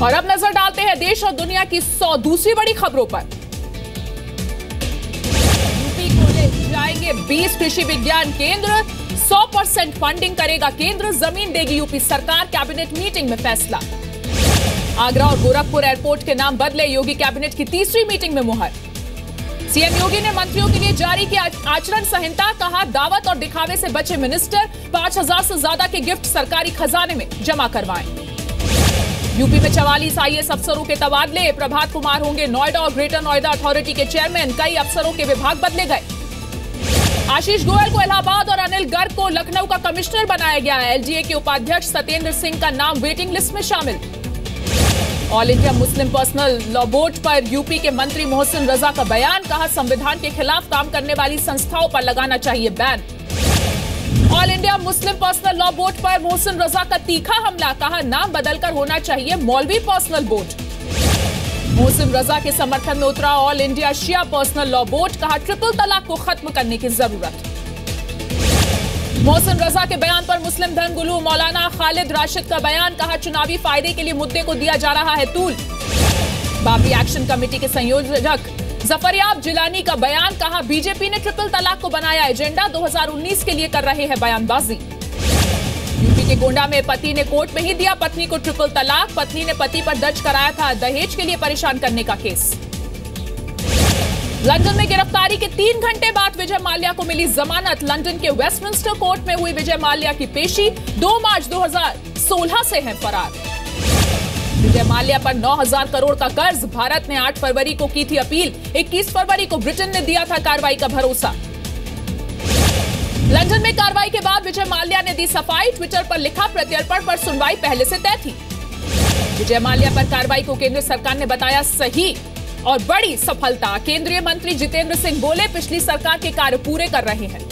और अब नजर डालते हैं देश और दुनिया की 100 दूसरी बड़ी खबरों पर। यूपी खोले जाएंगे 20 कृषि विज्ञान केंद्र, 100% फंडिंग करेगा केंद्र, जमीन देगी यूपी सरकार, कैबिनेट मीटिंग में फैसला। आगरा और गोरखपुर एयरपोर्ट के नाम बदले, योगी कैबिनेट की तीसरी मीटिंग में मुहर। सीएम योगी ने मंत्रियों के लिए जारी की आचरण संहिता, कहा दावत और दिखावे से बचे मिनिस्टर, 5000 से ज्यादा के गिफ्ट सरकारी खजाने में जमा करवाएं। यूपी में 44 आईएएस अफसरों के तबादले, प्रभात कुमार होंगे नोएडा और ग्रेटर नोएडा अथॉरिटी के चेयरमैन, कई अफसरों के विभाग बदले गए। आशीष गोयल को इलाहाबाद और अनिल गर्ग को लखनऊ का कमिश्नर बनाया गया है। एलजीए के उपाध्यक्ष सत्येंद्र सिंह का नाम वेटिंग लिस्ट में शामिल। All India Muslim personal law board पर यूपी के मंत्री मोहसिन रजा का बयान, कहा संविधान के खिलाफ काम करने वाली संस्थाओं पर लगाना चाहिए ban. All India Muslim personal law board पर मोहसिन रजा का तीखा हमला, कहा नाम बदलकर होना चाहिए मौलवी पर्सनल बोर्ड। मोहसिन रजा के समर्थन में उतरा ऑल इंडिया शिया पर्सनल लॉ बोर्ड, कहा ट्रिपल तलाक को खत्म करने की जरूरत। मोहसिन रजा के बयान पर मुस्लिम धर्मगुरु मौलाना खालिद राशिद का बयान, कहा चुनावी फायदे के लिए मुद्दे को दिया जा रहा है तूल। बाबरी एक्शन कमेटी के संयोजक जफरयाब जिलानी का बयान, कहा बीजेपी ने ट्रिपल तलाक को बनाया एजेंडा, 2019 के लिए कर रहे हैं बयानबाजी। यूपी के गोंडा में पति ने कोर्ट में ही दिया पत्नी को ट्रिपल तलाक, पत्नी ने पति पर दर्ज कराया था दहेज के लिए परेशान करने का केस। लंदन में गिरफ्तारी के 3 घंटे बाद विजय माल्या को मिली जमानत, लंदन के वेस्टमिंस्टर कोर्ट में हुई विजय माल्या की पेशी, 2 मार्च 2016 से हैं फरार। विजय माल्या पर 9000 करोड़ का कर्ज, भारत ने 8 फरवरी को की थी अपील, 21 फरवरी को ब्रिटेन ने दिया था कार्रवाई का भरोसा। लंदन में कार्रवाई के बाद विजय माल्या ने दी सफाई, ट्विटर पर लिखा प्रत्यर्पण पर सुनवाई पहले से तय थी। विजय माल्या पर कार्रवाई को केंद्र सरकार ने बताया सही और बड़ी सफलता। केंद्रीय मंत्री जितेंद्र सिंह बोले पिछली सरकार के कार्य पूरे कर रहे हैं।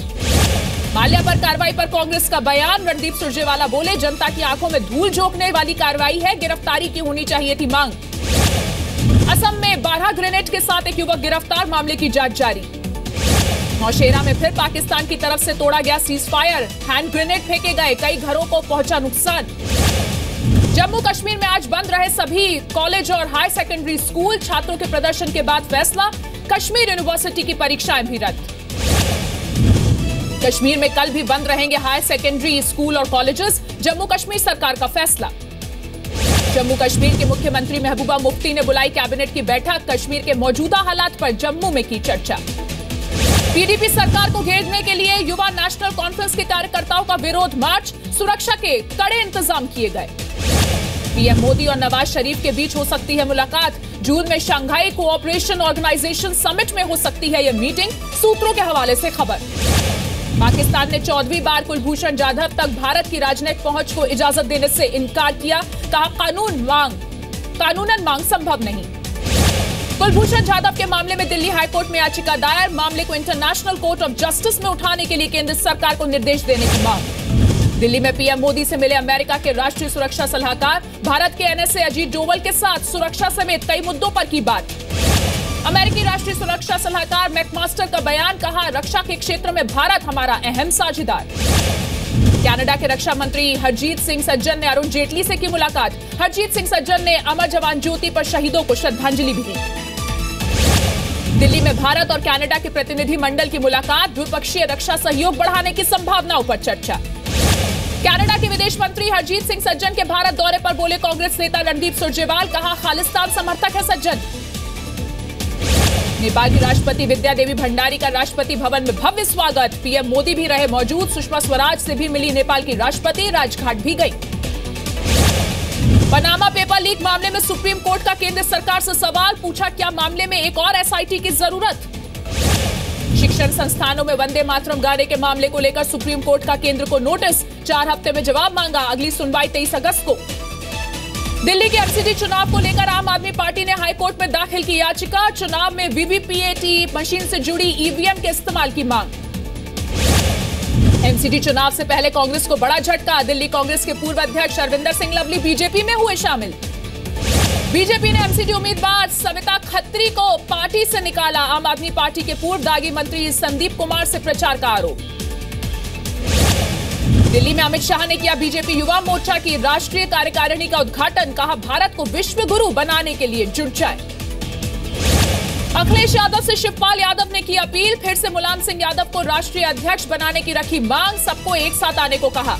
माल्या पर कार्रवाई पर कांग्रेस का बयान, रणदीप सुरजेवाला बोले जनता की आंखों में धूल झोंकने वाली कार्रवाई है, गिरफ्तारी की होनी चाहिए थी मांग। असम में 12 ग्रेनेड के साथ एक युवक गिरफ्तार, मामले की जांच जारी। नौशेरा में फिर पाकिस्तान की तरफ से तोड़ा गया सीज फायर, हैंड ग्रेनेड फेंके गए, कई घरों को पहुंचा नुकसान। जम्मू कश्मीर में आज बंद रहे सभी कॉलेज और हाई सेकेंडरी स्कूल, छात्रों के प्रदर्शन के बाद फैसला, कश्मीर यूनिवर्सिटी की परीक्षाएं भी रद्द। कश्मीर में कल भी बंद रहेंगे हाई सेकेंडरी स्कूल और कॉलेजेस, जम्मू कश्मीर सरकार का फैसला। जम्मू कश्मीर के मुख्यमंत्री महबूबा मुफ्ती ने बुलाई कैबिनेट की बैठक, कश्मीर के मौजूदा हालात पर जम्मू में की चर्चा। पीडीपी सरकार को घेरने के लिए युवा नेशनल कॉन्फ्रेंस के कार्यकर्ताओं का विरोध मार्च, सुरक्षा के कड़े इंतजाम किए गए। पीएम मोदी और नवाज शरीफ के बीच हो सकती है मुलाकात, जून में शंघाई कोऑपरेशन ऑर्गेनाइजेशन समिट में हो सकती है यह मीटिंग, सूत्रों के हवाले से खबर। पाकिस्तान ने 14वीं बार कुलभूषण जाधव तक भारत की राजनयिक पहुंच को इजाजत देने से इनकार किया, कहा कानूनन मांग संभव नहीं। कुलभूषण जाधव के मामले में दिल्ली हाईकोर्ट में याचिका दायर, मामले को इंटरनेशनल कोर्ट ऑफ जस्टिस में उठाने के लिए केंद्र सरकार को निर्देश देने की मांग। दिल्ली में पीएम मोदी से मिले अमेरिका के राष्ट्रीय सुरक्षा सलाहकार, भारत के एनएसए अजीत डोवल के साथ सुरक्षा समेत कई मुद्दों पर की बात। अमेरिकी राष्ट्रीय सुरक्षा सलाहकार मैकमास्टर का बयान, कहा रक्षा के क्षेत्र में भारत हमारा अहम साझेदार। कनाडा के रक्षा मंत्री हरजीत सिंह सज्जन ने अरुण जेटली से की मुलाकात, हरजीत सिंह सज्जन ने अमर जवान ज्योति पर शहीदों को श्रद्धांजलि भी दी। दिल्ली में भारत और कनाडा के प्रतिनिधि मंडल की मुलाकात, द्विपक्षीय रक्षा सहयोग बढ़ाने की संभावनाओं पर चर्चा। कनाडा के विदेश मंत्री हरजीत सिंह सज्जन के भारत दौरे पर बोले कांग्रेस नेता रणदीप सुरजेवाल, कहा खालिस्तान समर्थक है सज्जन। नेपाल की राष्ट्रपति विद्या देवी भंडारी का राष्ट्रपति भवन में भव्य स्वागत, पीएम मोदी भी रहे मौजूद, सुषमा स्वराज से भी मिली नेपाल की राष्ट्रपति, राजघाट भी गई। पनामा पेपर लीक मामले में सुप्रीम कोर्ट का केंद्र सरकार से सवाल, पूछा क्या मामले में एक और एसआईटी की जरूरत। शिक्षण संस्थानों में वंदे मातरम गाने के मामले को लेकर सुप्रीम कोर्ट का केंद्र को नोटिस, 4 हफ्ते में जवाब मांगा, अगली सुनवाई 23 अगस्त को। दिल्ली के एमसीडी चुनाव को लेकर आम आदमी पार्टी ने हाईकोर्ट में दाखिल की याचिका, चुनाव में वीवीपीएटी मशीन से जुड़ी ईवीएम के इस्तेमाल की मांग। एमसीडी चुनाव से पहले कांग्रेस को बड़ा झटका, दिल्ली कांग्रेस के पूर्व अध्यक्ष अरविंदर सिंह लवली बीजेपी में हुए शामिल। बीजेपी ने एमसीडी उम्मीदवार सविता खत्री को पार्टी से निकाला, आम आदमी पार्टी के पूर्व दागी मंत्री संदीप कुमार से प्रचार का आरोप। दिल्ली में अमित शाह ने किया बीजेपी युवा मोर्चा की राष्ट्रीय कार्यकारिणी का उद्घाटन। कहा, भारत को विश्व गुरु बनाने के लिए जुट जाए। अखिलेश यादव से शिवपाल यादव ने की अपील। फिर से मुलायम सिंह यादव को राष्ट्रीय अध्यक्ष बनाने की रखी मांग। सबको एक साथ आने को कहा।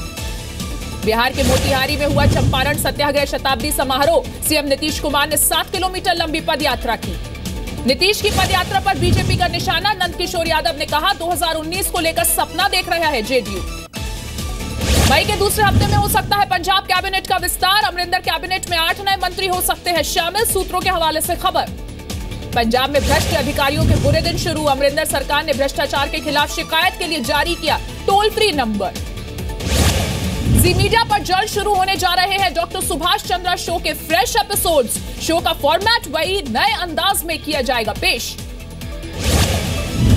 बिहार के मोतिहारी में हुआ चंपारण सत्याग्रह शताब्दी समारोह। सीएम नीतीश कुमार ने 7 किलोमीटर लंबी पदयात्रा की। नीतीश की पदयात्रा पर बीजेपी का निशाना। नंदकिशोर यादव ने कहा, 2019 को लेकर सपना देख रहा है जेडीयू। मई के दूसरे हफ्ते में हो सकता है पंजाब कैबिनेट का विस्तार। अमरिंदर कैबिनेट में 8 नए मंत्री हो सकते हैं शामिल। सूत्रों के हवाले से खबर। पंजाब में भ्रष्ट अधिकारियों के बुरे दिन शुरू। अमरिंदर सरकार ने भ्रष्टाचार के खिलाफ शिकायत के लिए जारी किया टोल फ्री नंबर। जी मीडिया पर जल्द शुरू होने जा रहे हैं डॉक्टर सुभाष चंद्रा शो के फ्रेश एपिसोड्स। शो का फॉर्मेट वही नए अंदाज में किया जाएगा पेश।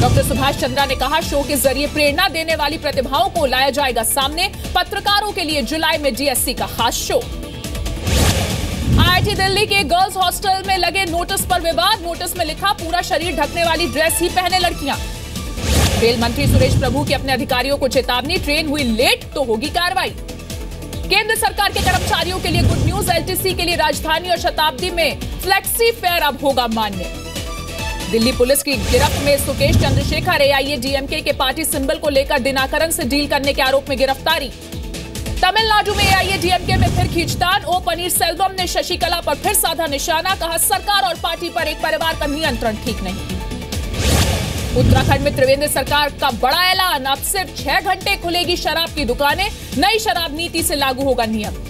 डॉक्टर सुभाष चंद्रा ने कहा, शो के जरिए प्रेरणा देने वाली प्रतिभाओं को लाया जाएगा सामने। पत्रकारों के लिए जुलाई में डीएससी का खास शो। आईआईटी दिल्ली के गर्ल्स हॉस्टल में लगे नोटिस पर विवाद। नोटिस में लिखा, पूरा शरीर ढकने वाली ड्रेस ही पहने लड़कियां। रेल मंत्री सुरेश प्रभु की अपने अधिकारियों को चेतावनी, ट्रेन हुई लेट तो होगी कार्रवाई। केंद्र सरकार के कर्मचारियों के लिए गुड न्यूज। एलटीसी के लिए राजधानी और शताब्दी में फ्लेक्सी फेयर अब होगा मान्य। दिल्ली पुलिस की गिरफ्त में सुकेश चंद्रशेखर। एआईएडीएमके के पार्टी सिंबल को लेकर दिनाकरन से डील करने के आरोप में गिरफ्तारी। तमिलनाडु में एआईएडीएमके में फिर खींचतान। ओ पनीरसेल्वम ने शशिकला पर फिर साधा निशाना। कहा, सरकार और पार्टी पर एक परिवार का नियंत्रण ठीक नहीं। उत्तराखंड में त्रिवेंद्र सरकार का बड़ा ऐलान। अब सिर्फ 6 घंटे खुलेगी शराब की दुकानें। नई शराब नीति से लागू होगा नियम।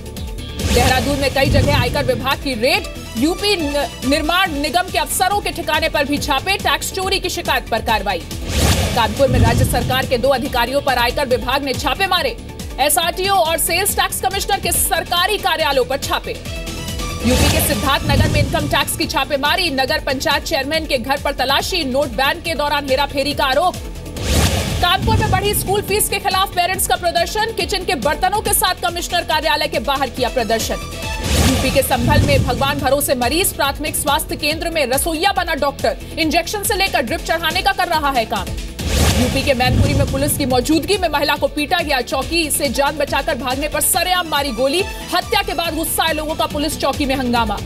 देहरादून में कई जगह आयकर विभाग की रेड। यूपी निर्माण निगम के अफसरों के ठिकाने पर भी छापे। टैक्स चोरी की शिकायत पर कार्रवाई। कानपुर में राज्य सरकार के 2 अधिकारियों पर आयकर विभाग ने छापे मारे। एसआरटीओ और सेल्स टैक्स कमिश्नर के सरकारी कार्यालयों पर छापे। यूपी के सिद्धार्थनगर में इनकम टैक्स की छापेमारी। नगर पंचायत चेयरमैन के घर पर तलाशी। नोट बैन के दौरान हेराफेरी का आरोप। कानपुर में बढ़ी स्कूल फीस के खिलाफ पेरेंट्स का प्रदर्शन। किचन के बर्तनों के साथ कमिश्नर कार्यालय के बाहर किया प्रदर्शन। यूपी के संभल में भगवान भरोसे मरीज। प्राथमिक स्वास्थ्य केंद्र में रसोइया बना डॉक्टर। इंजेक्शन से लेकर ड्रिप चढ़ाने का कर रहा है काम। यूपी के मैनपुरी में पुलिस की मौजूदगी में महिला को पीटा गया। चौकी से जान बचाकर भागने पर सरेआम मारी गोली। हत्या के बाद गुस्साए लोगों का पुलिस चौकी में हंगामा।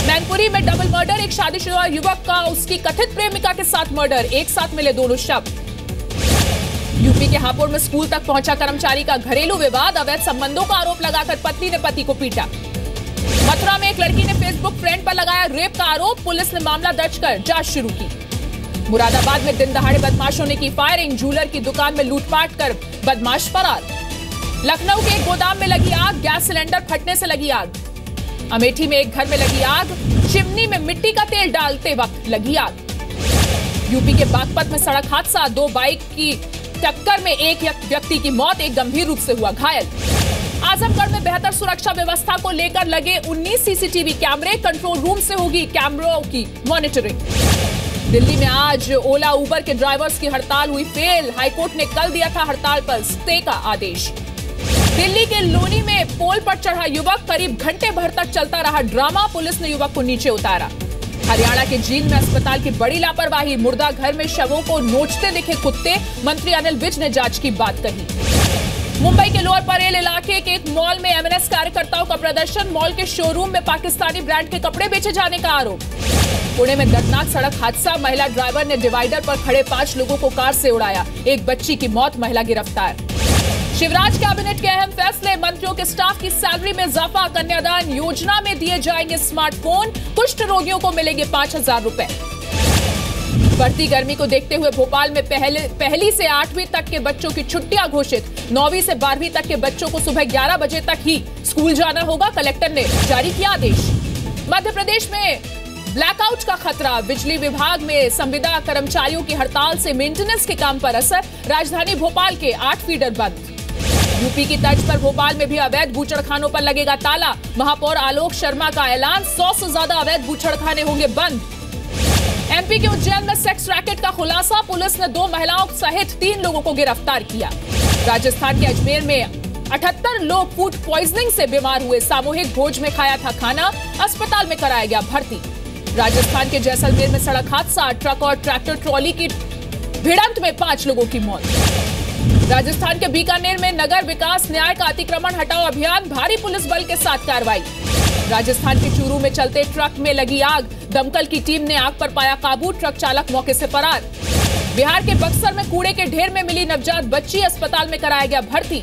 मैनपुरी में डबल मर्डर। एक शादीशुदा युवक का उसकी कथित प्रेमिका के साथ मर्डर। एक साथ मिले दोनों शव। यूपी के हापुड़ में स्कूल तक पहुंचा कर्मचारी का घरेलू विवाद। अवैध संबंधों का आरोप लगाकर पत्नी ने पति को पीटा। मथुरा में एक लड़की ने फेसबुक फ्रेंड पर लगाया रेप का आरोप। पुलिस ने मामला दर्ज कर जांच शुरू की। मुरादाबाद में दिन दहाड़े बदमाशों ने की फायरिंग। जूलर की दुकान में लूटपाट कर बदमाश फरार। लखनऊ के एक गोदाम में लगी आग। गैस सिलेंडर फटने से लगी आग। अमेठी में एक घर में लगी आग। चिमनी में मिट्टी का तेल डालते वक्त लगी आग। यूपी के बागपत में सड़क हादसा। 2 बाइक की टक्कर में एक व्यक्ति की मौत, एक गंभीर रूप से हुआ घायल। आजमगढ़ में बेहतर सुरक्षा व्यवस्था को लेकर लगे 19 सीसीटीवी कैमरे। कंट्रोल रूम से होगी कैमरों की मॉनिटरिंग। दिल्ली में आज ओला उबर के ड्राइवर्स की हड़ताल हुई फेल। हाईकोर्ट ने कल दिया था हड़ताल पर स्टे का आदेश। दिल्ली के लोनी में पोल पर चढ़ा युवक। करीब घंटे भर तक चलता रहा ड्रामा। पुलिस ने युवक को नीचे उतारा। हरियाणा के जींद में अस्पताल की बड़ी लापरवाही। मुर्दा घर में शवों को नोचते दिखे कुत्ते। मंत्री अनिल विज ने जांच की बात कही। मुंबई के लोअर परेल इलाके के एक मॉल में एमएनएस कार्यकर्ताओं का प्रदर्शन। मॉल के शोरूम में पाकिस्तानी ब्रांड के कपड़े बेचे जाने का आरोप। पुणे में दर्दनाक सड़क हादसा। महिला ड्राइवर ने डिवाइडर पर खड़े 5 लोगों को कार से उड़ाया। एक बच्ची की मौत, महिला गिरफ्तार। शिवराज कैबिनेट के अहम फैसले। मंत्रियों के स्टाफ की सैलरी में इजाफा। कन्यादान योजना में दिए जाएंगे स्मार्टफोन। कुष्ठ रोगियों को मिलेंगे 5,000 रुपए। बढ़ती गर्मी को देखते हुए भोपाल में पहली से 8वीं तक के बच्चों की छुट्टियां घोषित। 9वीं से 12वीं तक के बच्चों को सुबह 11 बजे तक ही स्कूल जाना होगा। कलेक्टर ने जारी किया आदेश। मध्य प्रदेश में ब्लैकआउट का खतरा। बिजली विभाग में संविदा कर्मचारियों की हड़ताल से मेंटेनेंस के काम पर असर। राजधानी भोपाल के 8 फीडर बंद। यूपी की तर्ज पर भोपाल में भी अवैध बूचड़खानों पर लगेगा ताला। महापौर आलोक शर्मा का ऐलान। 100 से ज्यादा अवैध बूचड़खाने होंगे बंद। एमपी के उज्जैन में सेक्स रैकेट का खुलासा। पुलिस ने 2 महिलाओं सहित 3 लोगों को गिरफ्तार किया। राजस्थान के अजमेर में 78 लोग फूड पॉइजनिंग से बीमार हुए। सामूहिक भोज में खाया था खाना। अस्पताल में कराया गया भर्ती। राजस्थान के जैसलमेर में सड़क हादसा। ट्रक और ट्रैक्टर ट्रॉली की भिड़ंत में 5 लोगों की मौत। राजस्थान के बीकानेर में नगर विकास न्याय का अतिक्रमण हटाओ अभियान, भारी पुलिस बल के साथ कार्रवाई। राजस्थान के चूरू में चलते ट्रक में लगी आग, दमकल की टीम ने आग पर पाया काबू, ट्रक चालक मौके से फरार। बिहार के बक्सर में कूड़े के ढेर में मिली नवजात बच्ची, अस्पताल में कराया गया भर्ती।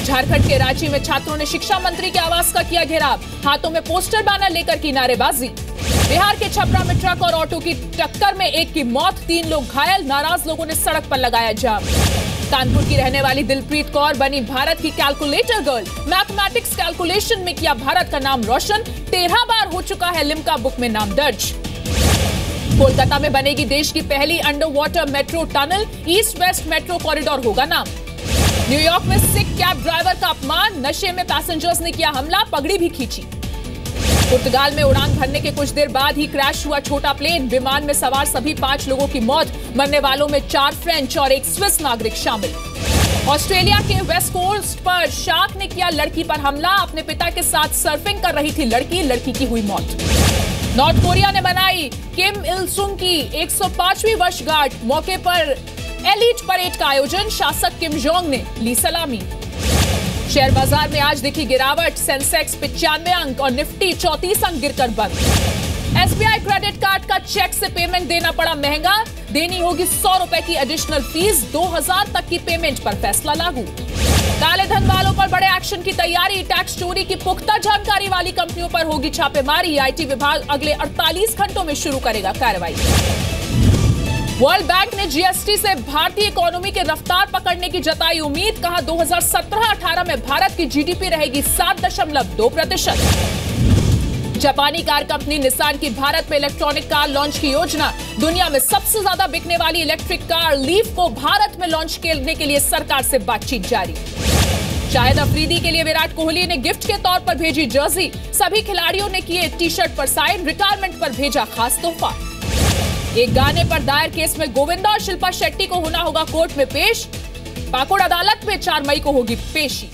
झारखंड के रांची में छात्रों ने शिक्षा मंत्री के आवास का किया घेराव, हाथों में पोस्टर बैनर लेकर की नारेबाजी। बिहार के छपरा में ट्रक और ऑटो की टक्कर में एक की मौत, 3 लोग घायल, नाराज लोगों ने सड़क पर लगाया जाम। कानपुर की रहने वाली दिलप्रीत कौर बनी भारत की कैलकुलेटर गर्ल, मैथमेटिक्स कैलकुलेशन में किया भारत का नाम रोशन, 13 बार हो चुका है लिम्का बुक में नाम दर्ज। कोलकाता में बनेगी देश की पहली under water metro tunnel, east west metro corridor होगा नाम। न्यूयॉर्क में सिख कैब ड्राइवर का अपमान, नशे में पैसेंजर्स ने किया हमला, पगड़ी भी खींची। पुर्तगाल में उड़ान भरने के कुछ देर बाद ही क्रैश हुआ छोटा प्लेन, विमान में सवार सभी 5 लोगों की मौत, मरने वालों में 4 फ्रेंच और 1 स्विस नागरिक शामिल। ऑस्ट्रेलिया के वेस्ट कोस्ट पर शार्क ने किया लड़की पर हमला, अपने पिता के साथ सर्फिंग कर रही थी लड़की की हुई मौत। नॉर्थ कोरिया ने मनाई किम इल सुंग की 105वीं वर्षगांठ, मौके पर एलीट परेड का आयोजन, शासक किम जोंग ने ली सलामी। शेयर बाजार में आज दिखी गिरावट, सेंसेक्स 95 अंक और निफ्टी 34 अंक गिरकर बंद। एसबीआई क्रेडिट कार्ड का चेक से पेमेंट देना पड़ा महंगा, देनी होगी 100 रुपए की एडिशनल फीस, 2000 तक की पेमेंट पर फैसला लागू। काले धन वालों पर बड़े एक्शन की तैयारी, टैक्स चोरी की पुख्ता जानकारी वाली कंपनियों पर होगी छापेमारी, आईटी विभाग अगले 48 घंटों में शुरू करेगा कार्रवाई। वर्ल्ड बैंक ने जीएसटी से भारतीय इकोनॉमी के रफ्तार पकड़ने की जताई उम्मीद, कहा 2017-18 में भारत की जीडीपी रहेगी 7.2%। जापानी कार कंपनी निसान की भारत में इलेक्ट्रॉनिक कार लॉन्च की योजना, दुनिया में सबसे ज्यादा बिकने वाली इलेक्ट्रिक कार लीफ को भारत में लॉन्च करने के लिए सरकार से बातचीत जारी। शाहिद अफरीदी के लिए विराट कोहली ने गिफ्ट के तौर पर भेजी जर्सी, सभी खिलाड़ियों ने किए टी-शर्ट पर साइन, रिटायरमेंट पर भेजा खास तोहफा। एक गाने पर दायर केस में गोविंदा और शिल्पा शेट्टी को होना होगा कोर्ट में पेश, पाकुड़ अदालत में 4 मई को होगी पेशी।